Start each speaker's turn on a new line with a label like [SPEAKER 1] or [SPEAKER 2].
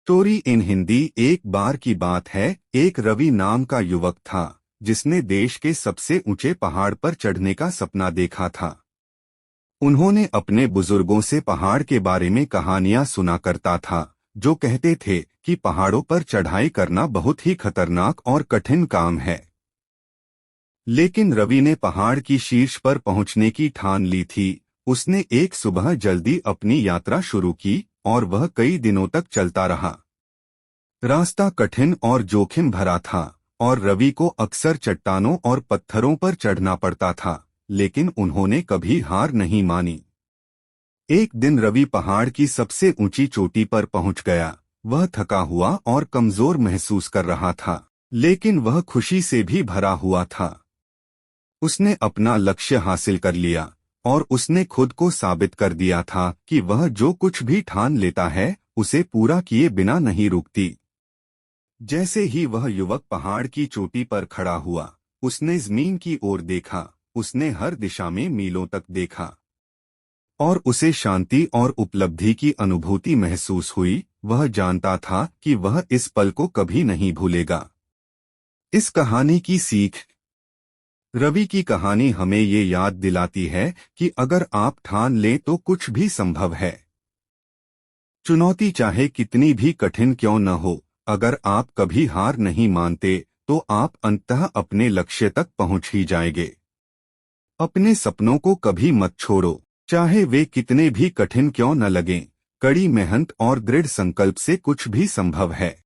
[SPEAKER 1] Story in Hindi. एक बार की बात है, एक रवि नाम का युवक था जिसने देश के सबसे ऊंचे पहाड़ पर चढ़ने का सपना देखा था। उन्होंने अपने बुजुर्गों से पहाड़ के बारे में कहानियां सुना करता था, जो कहते थे कि पहाड़ों पर चढ़ाई करना बहुत ही खतरनाक और कठिन काम है। लेकिन रवि ने पहाड़ की शीर्ष पर पहुंचने की ठान ली थी। उसने एक सुबह जल्दी अपनी यात्रा शुरू की और वह कई दिनों तक चलता रहा। रास्ता कठिन और जोखिम भरा था और रवि को अक्सर चट्टानों और पत्थरों पर चढ़ना पड़ता था, लेकिन उन्होंने कभी हार नहीं मानी। एक दिन रवि पहाड़ की सबसे ऊंची चोटी पर पहुंच गया। वह थका हुआ और कमजोर महसूस कर रहा था, लेकिन वह खुशी से भी भरा हुआ था। उसने अपना लक्ष्य हासिल कर लिया और उसने खुद को साबित कर दिया था कि वह जो कुछ भी ठान लेता है उसे पूरा किए बिना नहीं रुकती। जैसे ही वह युवक पहाड़ की चोटी पर खड़ा हुआ, उसने जमीन की ओर देखा। उसने हर दिशा में मीलों तक देखा और उसे शांति और उपलब्धि की अनुभूति महसूस हुई। वह जानता था कि वह इस पल को कभी नहीं भूलेगा। इस कहानी की सीख। रवि की कहानी हमें ये याद दिलाती है कि अगर आप ठान लें तो कुछ भी संभव है। चुनौती चाहे कितनी भी कठिन क्यों न हो, अगर आप कभी हार नहीं मानते तो आप अंततः अपने लक्ष्य तक पहुंच ही जाएंगे। अपने सपनों को कभी मत छोड़ो, चाहे वे कितने भी कठिन क्यों न लगें। कड़ी मेहनत और दृढ़ संकल्प से कुछ भी संभव है।